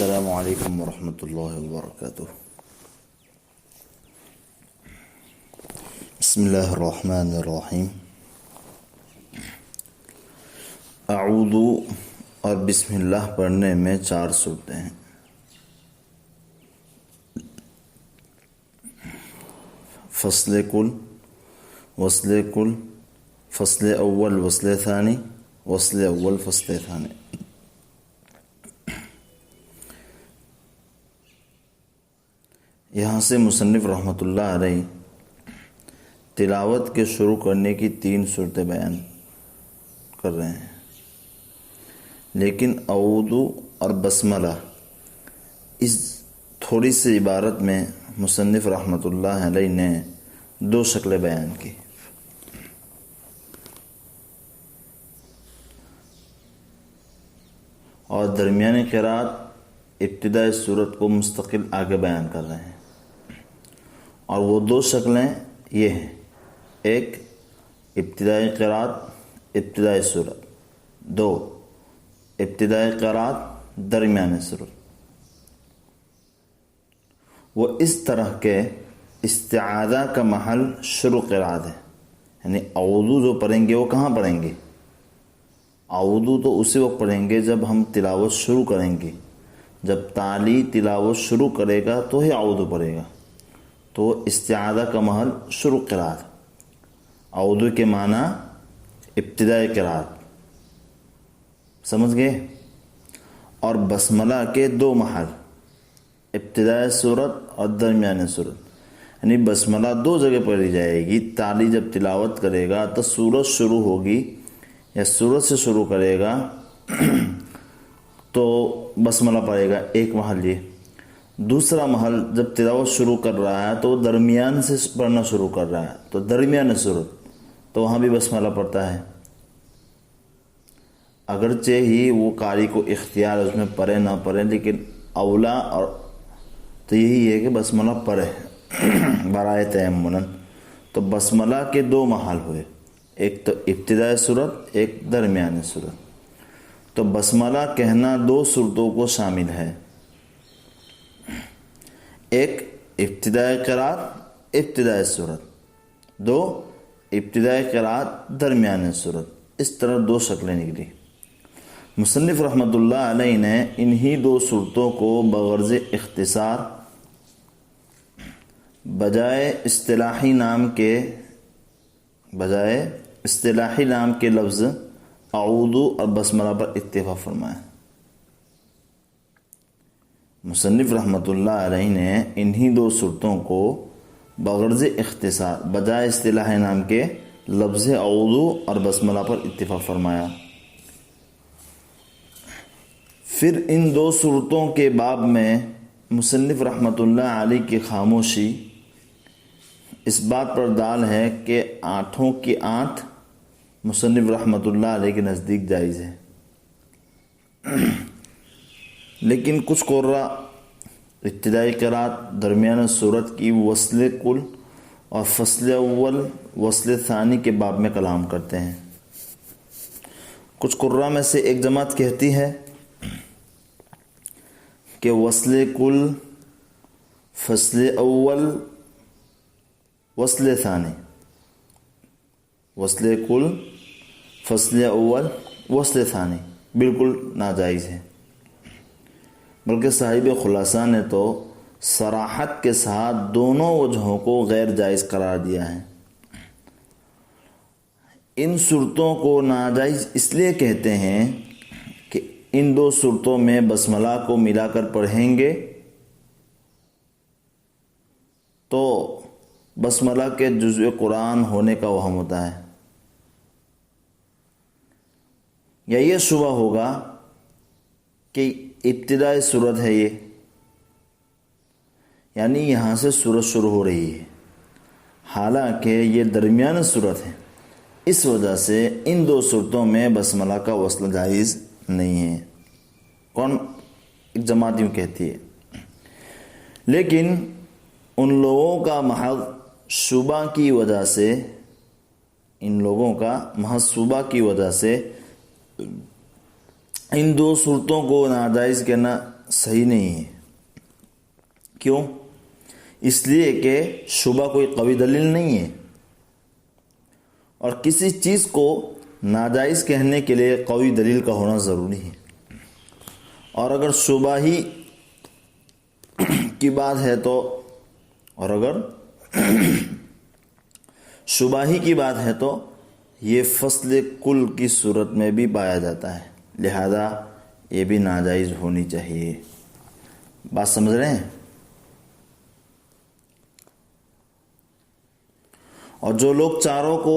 السلام علیکم ورحمۃ اللہ وبرکاتہ۔ بسم اللہ الرحمن الرحیم۔ اعوذ اور بسم اللہ پڑھنے میں 4 صورتیں ہیں۔ فصل کل، وصل کل، فصل اول، وصل ثانی، وصل اول، فصل ثانی۔ یہاں سے مصنف رحمۃ اللہ علیہ تلاوت کے شروع کرنے کی 3 صورتیں بیان کر رہے ہیں، لیکن اعوذ اور بسملہ اس تھوڑی سی عبارت میں مصنف رحمۃ اللہ علیہ نے 2 شکلیں بیان کی۔ اور درمیانی قرات ابتدائی صورت کو مستقل آگے بیان کر رہے ہیں، اور وہ 2 شکلیں یہ ہیں: ایک ابتدائی قرات ابتدائی صورت، 2 ابتدائی قرات درمیانی صورت۔ وہ اس طرح کے استعاذہ کا محل شروع قرات ہے، یعنی اعوذ جو پڑھیں گے وہ کہاں پڑھیں گے؟ اعوذ تو اسی وقت پڑھیں گے جب ہم تلاوت شروع کریں گے۔ جب تالی تلاوت شروع کرے گا تو ہی اعوذ پڑھے گا، تو استعاذہ کا محل شروع قرات۔ اعوذ کے معنی ابتدائی قرات، سمجھ گئے؟ اور بسملہ کے 2 محل، ابتدائی صورت اور درمیانی صورت، یعنی بسملہ 2 جگہ پڑھی جائے گی۔ تالی جب تلاوت کرے گا تو سورت شروع ہوگی یا سورت سے شروع کرے گا تو بسملہ پڑھے گا، ایک محل یہ۔ دوسرا محل جب تلاوت شروع کر رہا ہے تو درمیان سے پڑھنا شروع کر رہا ہے تو درمیان صورت، تو وہاں بھی بسملہ پڑھتا ہے۔ اگرچہ ہی وہ قاری کو اختیار اس میں پڑھے نہ پڑھے، لیکن اولا اور تو یہی ہے کہ بسملہ پڑھے برائے تیمن۔ تو بسملہ کے 2 محل ہوئے، ایک تو ابتدائی صورت، ایک درمیانی صورت۔ تو بسملہ کہنا 2 صورتوں کو شامل ہے، ایک ابتدائی قرات ابتدائی صورت، 2 ابتدائی قرات درمیانی صورت۔ اس طرح 2 شکلیں نکلی۔ مصنف رحمۃ اللہ علیہ نے انہی 2 صورتوں کو بغرض اختصار بجائے اصطلاحی نام کے لفظ اعوذ اور بسملہ پر اکتفا فرمایا۔ مصنف رحمۃ اللہ علیہ نے انہی 2 صورتوں کو بغرض اختصار بجائے اصطلاحی نام کے لفظ اعوذ اور بسملہ پر اکتفا فرمایا۔ پھر ان 2 صورتوں کے باب میں مصنف رحمۃ اللہ علیہ کی خاموشی اس بات پر دال ہے کہ 8 کی 8 مصنف رحمۃ اللہ علیہ کے نزدیک جائز ہے، لیکن کچھ قراء ابتدائی قرات درمیان صورت کی وصل کل اور فصل اول وصل ثانی کے باب میں کلام کرتے ہیں۔ کچھ قراء میں سے ایک جماعت کہتی ہے کہ وصل کل فصل اول وصل ثانی، وصل کل فصل اول وصل ثانی بالکل ناجائز ہے، بلکہ صاحب خلاصہ نے تو صراحت کے ساتھ دونوں وجہوں کو غیر جائز قرار دیا ہے۔ ان صورتوں کو ناجائز اس لیے کہتے ہیں کہ ان 2 صورتوں میں بسملہ کو ملا کر پڑھیں گے تو بسملہ کے جزء قرآن ہونے کا وہم ہوتا ہے، یا یہ شبہ ہوگا کہ ابتدائی صورت ہے یہ، یعنی یہاں سے صورت شروع ہو رہی ہے، حالانکہ یہ درمیان صورت ہے۔ اس وجہ سے ان 2 صورتوں میں بسملہ کا وصل جائز نہیں ہے۔ ایک جماعت یوں کہتی ہے، لیکن ان لوگوں کا محض شبہ کی وجہ سے ان 2 صورتوں کو ناجائز کہنا صحیح نہیں ہے. کیوں؟ اس لیے کہ شبہ کوئی قوی دلیل نہیں ہے، اور کسی چیز کو ناجائز کہنے کے لیے قوی دلیل کا ہونا ضروری ہے. اور اگر شبہ ہی کی بات ہے تو شبہ ہی کی بات ہے تو یہ فصل کل کی صورت میں بھی پایا جاتا ہے، لہذا یہ بھی ناجائز ہونی چاہیے. بات سمجھ رہے ہیں؟ اور جو لوگ چاروں کو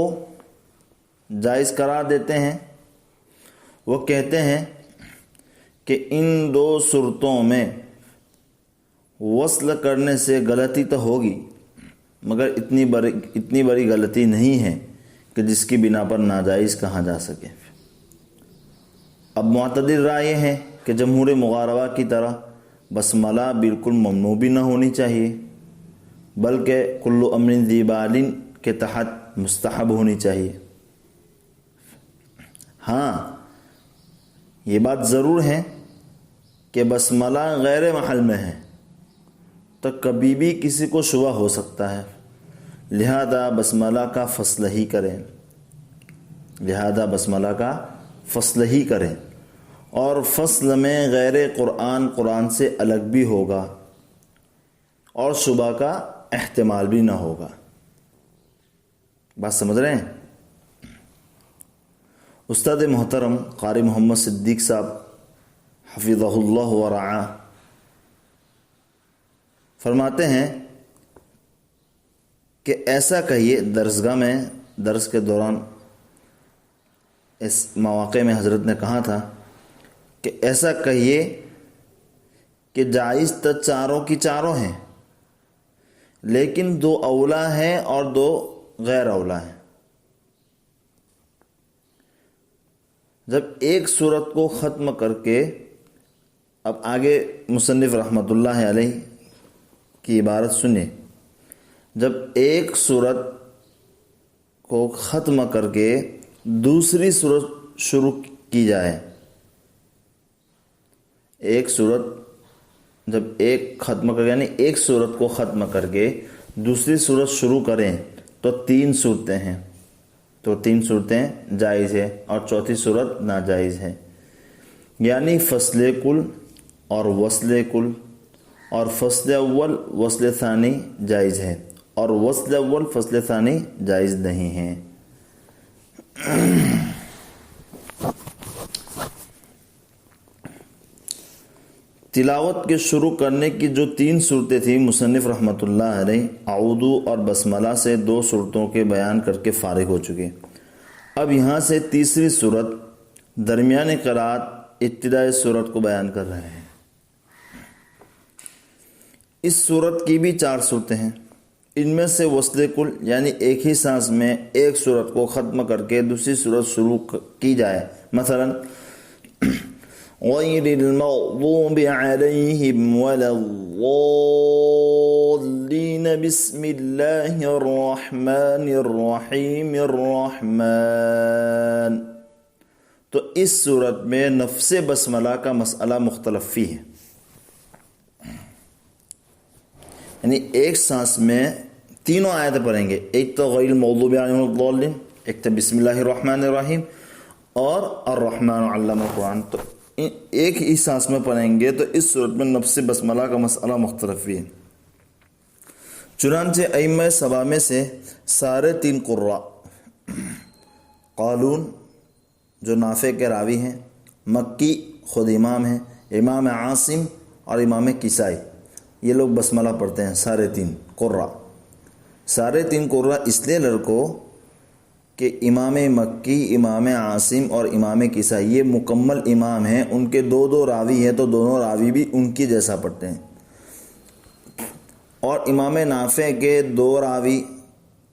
جائز قرار دیتے ہیں وہ کہتے ہیں کہ ان دو صورتوں میں وصل کرنے سے غلطی تو ہوگی، مگر اتنی بڑی غلطی نہیں ہے کہ جس کی بنا پر ناجائز کہا جا سکے. اب معتدل رائے یہ ہے کہ جمہور مغاربہ کی طرح بسملہ بالکل ممنوع بھی نہ ہونی چاہیے، بلکہ کل امر ذی بال کے تحت مستحب ہونی چاہیے. ہاں، یہ بات ضرور ہے کہ بسملہ غیر محل میں ہے تو کبھی بھی کسی کو شبہ ہو سکتا ہے، لہذا بسملہ کا فصل ہی کریں. اور فصل میں غیر قرآن سے الگ بھی ہوگا اور شبہ کا احتمال بھی نہ ہوگا. بات سمجھ رہے ہیں؟ استاد محترم قاری محمد صدیق صاحب حفظہ اللہ ورعاہ فرماتے ہیں کہ ایسا کہیے، درسگاہ میں درس کے دوران اس مواقع میں حضرت نے کہا تھا کہ ایسا کہیے کہ جائز تو چاروں کی چاروں ہیں، لیکن دو اولا ہیں اور دو غیر اولا ہیں. جب ایک صورت کو ختم کر کے، اب آگے مصنف رحمۃ اللہ علیہ کی عبارت سنیں، جب ایک صورت کو ختم کر کے دوسری صورت شروع کی جائے، ایک صورت جب ایک صورت کو ختم کر کے دوسری صورت شروع کریں تو تین صورتیں جائز ہے اور چوتھی صورت ناجائز ہے. یعنی فصل کل اور وصل کل اور فصل اول وصل ثانی جائز ہے اور وصل اول فصل ثانی جائز نہیں ہے. تلاوت کے شروع کرنے کی جو تین صورتیں تھیں، مصنف رحمۃ اللہ علیہ اعوذ اور بسملہ سے دو صورتوں کے بیان کر کے فارغ ہو چکے. اب یہاں سے تیسری صورت درمیان قرات ابتدائی صورت کو بیان کر رہے ہیں. اس صورت کی بھی چار صورتیں ہیں. ان میں سے وصل کل یعنی ایک ہی سانس میں ایک صورت کو ختم کر کے دوسری صورت شروع کی جائے، مثلا غیر المغضوب علیہم ولا الضالین بسم اللہ الرحمن الرحیم الرحمن. تو اس صورت میں نفس بسملہ کا مسئلہ مختلف فی ہے، یعنی ایک سانس میں تینوں آیتیں پڑھیں گے، ایک تو غیر المغضوب علیہم ولا الضالین، ایک تو بسم اللہ الرحمن الرحیم اور الرحمن علم القرآن. تو ایک ہی سانس میں پڑھیں گے تو اس صورت میں نفس بسملہ کا مسئلہ مختلف ہے. چنانچہ ائمہ سبع میں سے سارے تین قراء، قالون جو نافع کے راوی ہیں، مکی خود امام ہیں، امام عاصم اور امام کسائی، یہ لوگ بسملہ پڑھتے ہیں. سارے تین قراء اس لیے لڑکو کہ امام مکی، امام عاصم اور امام کسائی یہ مکمل امام ہیں، ان کے دو راوی ہیں تو دونوں راوی بھی ان کی جیسا پڑھتے ہیں. اور امام نافع کے دو راوی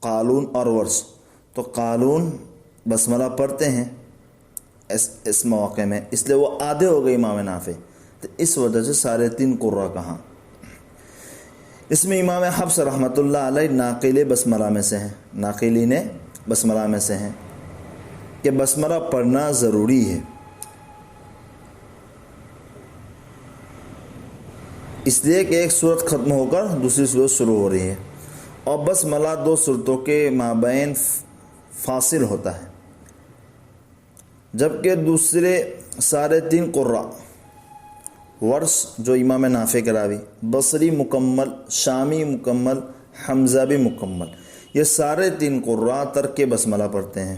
قالون اور ورش، تو قالون بسملہ پڑھتے ہیں اس مواقع میں، اس لیے وہ آدھے ہو گئے امام نافع. تو اس وجہ سے سارے تین قراء کہاں. اس میں امام حفص رحمۃ اللہ علیہ ناقل بسملہ میں سے ہیں، ناقلین بسملہ میں سے ہیں کہ بسملہ پڑھنا ضروری ہے. اس لیے کہ ایک صورت ختم ہو کر دوسری صورت شروع ہو رہی ہے، اور بسملہ دو صورتوں کے مابین فاصل ہوتا ہے، جبکہ دوسرے سارے تین قراء، ورش جو امام نافع کے راوی، بصری مکمل، شامی مکمل، حمزہ بھی مکمل، یہ سارے تین قراء ترک بسملہ پڑھتے ہیں،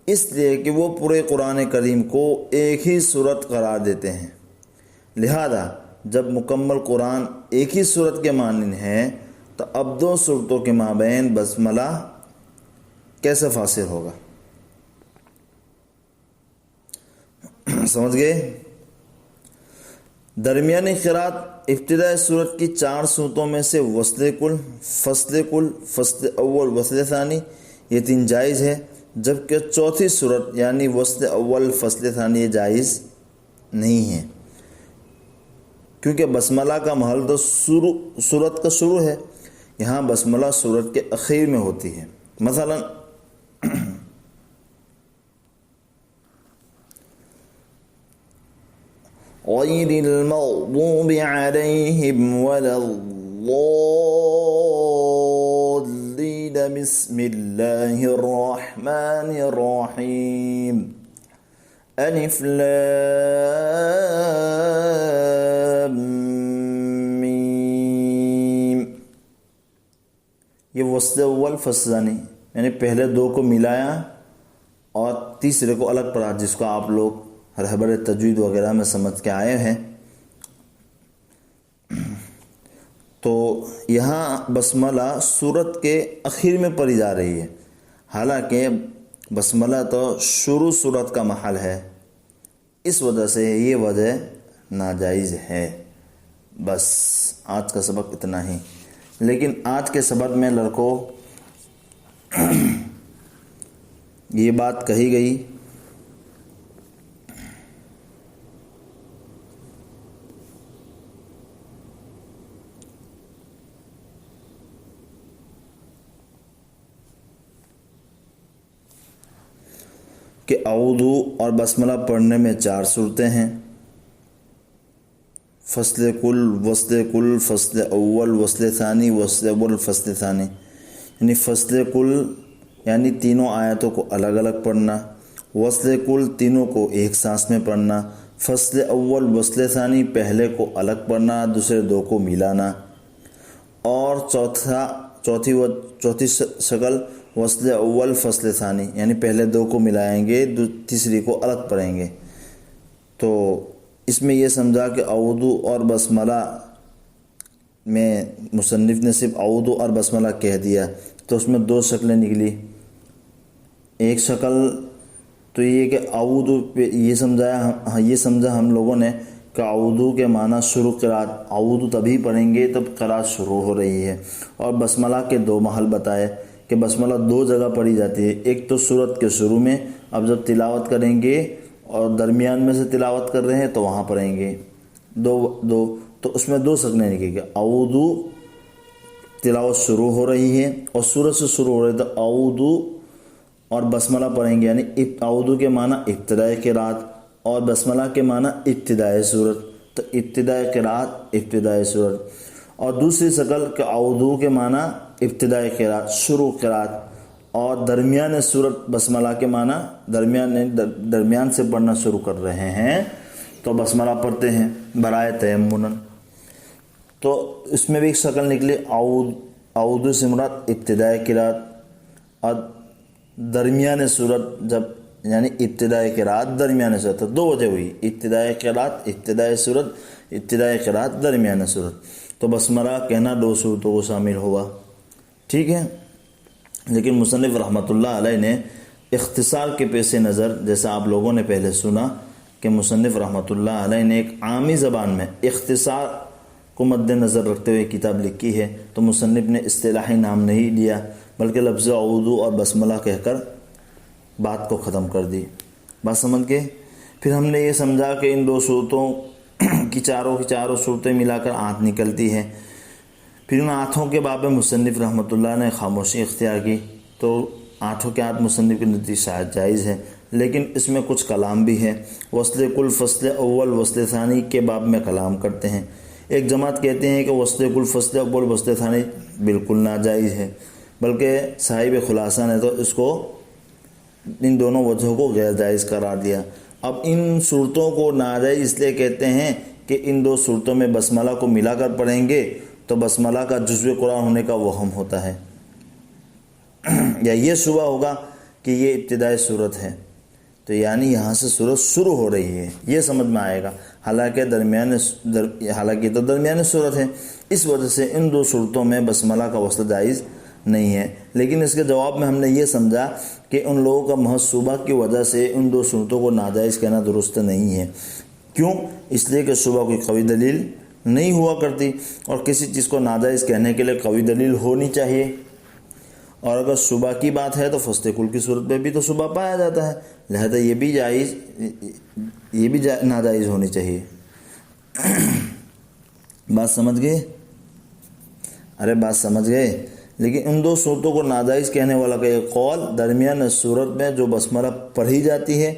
اس لیے کہ وہ پورے قرآن کریم کو ایک ہی صورت قرار دیتے ہیں۔ لہذا جب مکمل قرآن ایک ہی صورت کے مانند ہے تو اب دو صورتوں کے مابین بسملہ کیسے فاصل ہوگا؟ سمجھ گئے؟ درمیانی قرات ابتدائی صورت کی 4 صورتوں میں سے وصل کل، فصل اول، وصل ثانی، یہ 3 جائز ہے، جبکہ چوتھی صورت یعنی وصل اول فصل ثانی یہ جائز نہیں ہے، کیونکہ بسملہ کا محل تو صورت کا شروع ہے، یہاں بسملہ صورت کے اخیر میں ہوتی ہے۔ مثلا غیر المغضوب علیہم ولا الضالین بسم اللہ الرحمن الرحیم الف لام میم، یہ وصل اول فصل ثانی یعنی پہلے 2 کو ملایا اور تیسرے کو الگ پڑھا، جس کو آپ لوگ رہبر تجوید وغیرہ میں سمجھ کے آئے ہیں۔ تو یہاں بسملہ صورت کے اخیر میں پڑھی جا رہی ہے، حالانکہ بسملہ تو شروع صورت کا محل ہے، اس وجہ سے یہ وجہ ناجائز ہے۔ بس آج کا سبق اتنا ہی، لیکن آج کے سبق میں لڑکوں یہ بات کہی گئی کہ اعوذ اور بسملہ پڑھنے میں 4 صورتیں ہیں، فصل کل، فصل اول، وصل ثانی، وصل اول، فصل ثانی، یعنی فصل کل یعنی تینوں آیتوں کو الگ الگ پڑھنا، وصل کل تینوں کو ایک سانس میں پڑھنا، فصل اول، وصل ثانی پہلے کو الگ پڑھنا، دوسرے 2 کو ملانا، اور چوتھی شکل وصل اول فصل ثانی یعنی پہلے 2 کو ملائیں گے، تیسری کو الگ پڑھیں گے۔ تو اس میں یہ سمجھا کہ اعوذ اور بسملہ میں مصنف نے صرف اعوذ اور بسملہ کہہ دیا، تو اس میں 2 شکلیں نکلی۔ ایک شکل تو یہ کہ اعوذ پہ یہ سمجھا ہم لوگوں نے کہ اعوذ کے معنی شروع قرات، اعوذ تبھی پڑھیں گے جب قرات شروع ہو رہی ہے، اور بسملہ کے 2 محل بتائے کہ بسملہ 2 جگہ پڑھی جاتی ہے، ایک تو صورت کے شروع میں، اب جب تلاوت کریں گے اور درمیان میں سے تلاوت کر رہے ہیں تو وہاں پڑھیں گے دو، تو اس میں 2 شکلیں نکلیں گے، اعوذ تلاوت شروع ہو رہی ہے اور صورت سے شروع ہو رہی ہے تو اعوذ اور بسملہ پڑھیں گے، یعنی اعوذ کے معنی ابتدائی قرات اور بسملہ کے معنی ابتدائی صورت، تو ابتدائی قرات ابتدائی صورت، اور دوسری شکل کہ اعوذ کے معنی ابتدائی قرات شروع قرات، اور درمیان صورت بسملہ کے معنی درمیان سے پڑھنا شروع کر رہے ہیں تو بسملہ پڑھتے ہیں برائے تیمن۔ تو اس میں بھی ایک شکل نکلی، اعوذ سے مراد ابتدائی قرات، اور درمیان صورت جب یعنی ابتدائی قرات درمیان صورت، تو 2 وجہ ہوئی، ابتدائی قرات ابتدائی صورت، ابتدائی قرات درمیان صورت، تو بسملہ کہنا 2 صورتوں کو شامل ہوا، ٹھیک ہے۔ لیکن مصنف رحمۃ اللہ علیہ نے اختصار کے پیش نظر، جیسا آپ لوگوں نے پہلے سنا کہ مصنف رحمۃ اللہ علیہ نے ایک عامی زبان میں اختصار کو مد نظر رکھتے ہوئے کتاب لکھی ہے، تو مصنف نے اصطلاحی نام نہیں لیا بلکہ لفظ اعوذ اور بسملہ کہہ کر بات کو ختم کر دی۔ بات سمجھ کے پھر ہم نے یہ سمجھا کہ ان 2 صورتوں کی چاروں صورتیں ملا کر آنت نکلتی ہے، پھر ان آنتوں کے باب میں مصنف رحمۃ اللہ نے خاموشی اختیار کی، تو آنتوں کے آنت مصنف کے نزدیک شاید جائز ہے، لیکن اس میں کچھ کلام بھی ہے۔ وصل کل، فصل اول، وصل ثانی کے باب میں کلام کرتے ہیں، ایک جماعت کہتے ہیں کہ وسط کل فصل اول وسط ثانی بالکل ناجائز ہے، بلکہ صاحب خلاصہ نے تو اس کو ان دونوں وجہوں کو غیر جائز قرار دیا۔ اب ان صورتوں کو ناجائز اس لیے کہتے ہیں کہ ان دو صورتوں میں بسملہ کو ملا کر پڑھیں گے تو بسملہ کا جزو قرآن ہونے کا وہم ہوتا ہے، یا یہ شبہ ہوگا کہ یہ ابتدائی صورت ہے، تو یعنی یہاں سے صورت شروع ہو رہی ہے، یہ سمجھ میں آئے گا، حالانکہ تو درمیانی صورت ہے۔ اس وجہ سے ان دو صورتوں میں بسملہ کا وصل جائز نہیں ہے۔ لیکن اس کے جواب میں ہم نے یہ سمجھا کہ ان لوگوں کا محض شبہ کی وجہ سے ان دو صورتوں کو ناجائز کہنا درست نہیں ہے۔ کیوں؟ اس لیے کہ شبہ کوئی قوی دلیل نہیں ہوا کرتی، اور کسی چیز کو ناجائز کہنے کے لیے قوی دلیل ہونی چاہیے، اور اگر شبہ کی بات ہے تو فسق کل کی صورت میں بھی تو شبہ پایا جاتا ہے، لہذا یہ بھی ناجائز ہونی چاہیے۔ بات سمجھ گئے؟ بات سمجھ گئے؟ لیکن ان دو صورتوں کو ناجائز کہنے والا کا ایک قول درمیان صورت میں جو بسملہ پڑھی جاتی ہے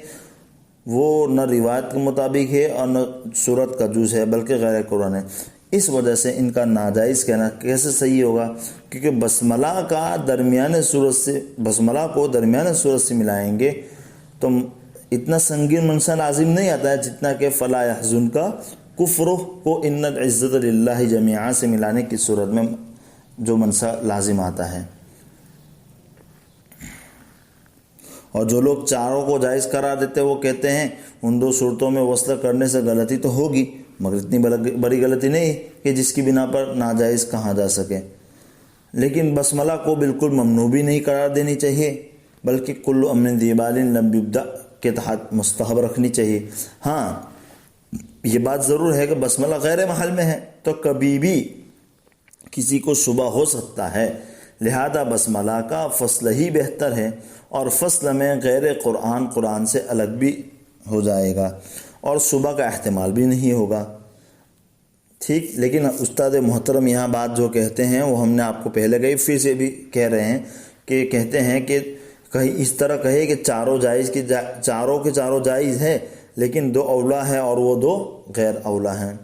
وہ نہ روایت کے مطابق ہے اور نہ صورت کا جز ہے، بلکہ غیر قرآن ہے۔ اس وجہ سے ان کا ناجائز کہنا کیسے صحیح ہوگا؟ کیونکہ بسملہ کو درمیان صورت سے ملائیں گے تو اتنا سنگین منشا لازم نہیں آتا ہے جتنا کہ فلا یحزن کا کفر کو ان العزت للہ جمیعا سے ملانے کی صورت میں جو منشا لازم آتا ہے۔ اور جو لوگ چاروں کو جائز قرار دیتے وہ کہتے ہیں ان دو صورتوں میں وصل کرنے سے غلطی تو ہوگی، مگر اتنی بڑی غلطی نہیں کہ جس کی بنا پر ناجائز کہا جا سکے۔ لیکن بسملہ کو بالکل ممنوع بھی نہیں قرار دینی چاہیے، بلکہ کل امن دیبال لم یبدأ کے تحت مستحب رکھنی چاہیے۔ ہاں یہ بات ضرور ہے کہ بسملہ غیر محل میں ہے تو کبھی بھی کسی کو شبہ ہو سکتا ہے، لہذا بسملہ کا فصل ہی بہتر ہے، اور فصل میں غیر قرآن سے الگ بھی ہو جائے گا اور شبہ کا احتمال بھی نہیں ہوگا۔ ٹھیک، لیکن استاد محترم یہاں بات جو کہتے ہیں وہ ہم نے آپ کو پہلے کہی، پھر سے بھی کہہ رہے ہیں کہ کہتے ہیں کہ کہیں اس طرح کہے کہ چاروں جائز ہے، لیکن دو اولا ہے اور وہ دو غیر اولا ہیں۔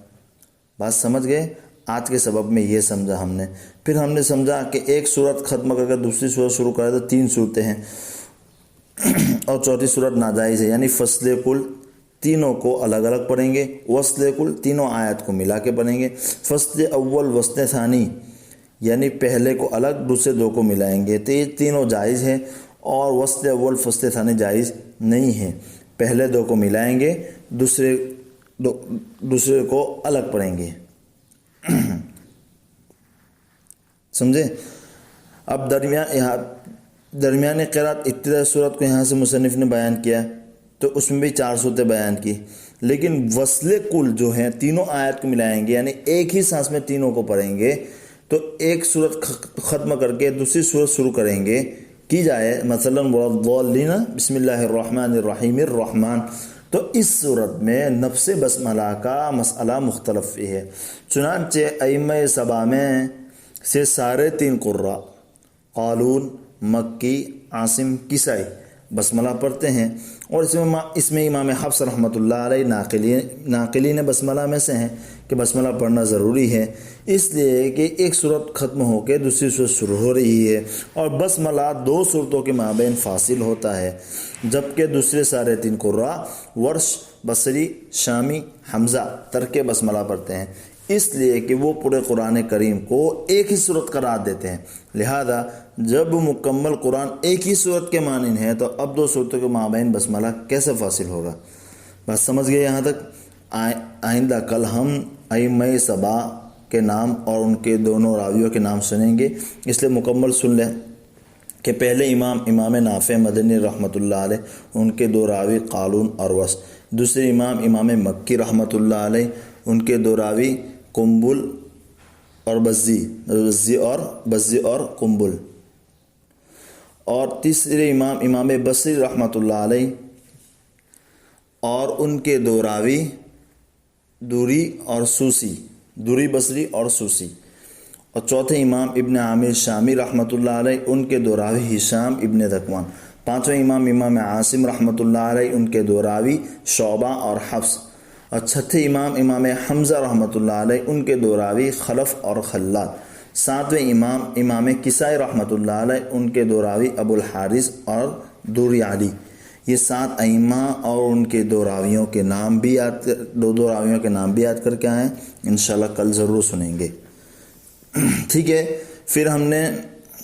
بات سمجھ گئے؟ آج کے سبب میں یہ سمجھا ہم نے۔ پھر ہم نے سمجھا کہ ایک صورت ختم کر کے دوسری صورت شروع کرے تو 3 صورتیں ہیں، اور چوتھی صورت ناجائز ہے، یعنی فصل کل تینوں کو الگ الگ پڑھیں گے، وصل کل تینوں آیت کو ملا کے پڑھیں گے، فصل اول وصل ثانی یعنی پہلے کو الگ دوسرے دو کو ملائیں گے، تو یہ تینوں جائز ہیں، اور وصل اول فصل ثانی جائز نہیں ہے، پہلے دو کو ملائیں گے، دوسرے کو الگ پڑھیں گے۔ سمجھے؟ اب درمیانی قرات ابتدائی صورت کو یہاں سے مصنف نے بیان کیا تو اس میں بھی 4 صورتیں بیان کی، لیکن وصل کل جو ہیں تینوں آیت کو ملائیں گے، یعنی ایک ہی سانس میں تینوں کو پڑھیں گے، تو ایک صورت ختم کر کے دوسری صورت شروع کریں گے کی جائے، مثلا والضالین بسم اللہ الرحمن الرحیم الرحمن، تو اس صورت میں نفس بسملہ کا مسئلہ مختلف ہے۔ چنانچہ ائمہ 7 میں سے سارے 3 قراء قالون، مکی، عاصم، کسائی بسملہ پڑھتے ہیں، اور اس میں امام حفص رحمۃ اللہ علیہ ناقلین بسملہ میں سے ہیں کہ بسملہ پڑھنا ضروری ہے، اس لیے کہ ایک صورت ختم ہو کے دوسری صورت شروع ہو رہی ہے، اور بسملہ 2 صورتوں کے مابین فاصل ہوتا ہے، جبکہ دوسرے سارے 3 قراء ورش، بصری، شامی، حمزہ ترک بسملہ پڑھتے ہیں، اس لیے کہ وہ پورے قرآن کریم کو ایک ہی صورت قرار دیتے ہیں، لہذا جب مکمل قرآن ایک ہی صورت کے مانند ہے تو اب 2 صورتوں کے مابین بسملہ کیسے فاصل ہوگا؟ بس سمجھ گئے یہاں تک؟ آئندہ کل ہم ائمہ 7 کے نام اور ان کے دونوں راویوں کے نام سنیں گے، اس لیے مکمل سن لیں کہ پہلے امام نافع مدنی رحمۃ اللہ علیہ، ان کے 2 راوی قالون اور ورش، دوسرے امام مکی رحمۃ اللہ علیہ، ان کے 2 راوی قنبل اور بزی اور قنبل، اور تیسرے امام بصری رحمۃ اللہ علیہ اور ان کے 2 راوی دوری بصری اور سوسی، اور چوتھے امام ابن عامر شامی رحمۃ اللہ علیہ، ان کے 2 راوی ہشام ابن ذکوان، پانچویں امام عاصم رحمۃ اللہ علیہ، ان کے 2 راوی شعبہ اور حفص، اور چھٹے امام امام حمزہ رحمۃ اللہ علیہ، ان کے 2 راوی خلف اور خلاد۔ 7ویں امام امام کسائی رحمۃ اللہ علیہ، ان کے 2 راوی ابو الحارث اور دوری علی۔ یہ 7 ائمہ اور ان کے 2 راویوں کے نام بھی دو راویوں کے نام بھی یاد کر کے آئیں، انشاءاللہ کل ضرور سنیں گے۔ ٹھیک ہے، پھر ہم نے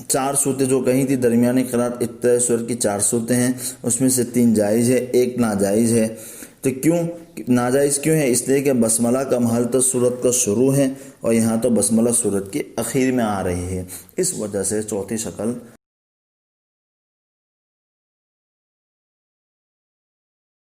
4 صورتیں جو کہیں تھی، درمیانی قرات ابتدائی سورت کی 4 صورتیں ہیں، اس میں سے 3 جائز ہے، 1 ناجائز ہے۔ تو کیوں ناجائز کیوں ہے؟ اس لیے کہ بسملہ کا محل تو سورت کا شروع ہے، اور یہاں تو بسملہ سورت کی اخیر میں آ رہی ہے، اس وجہ سے چوتھی شکل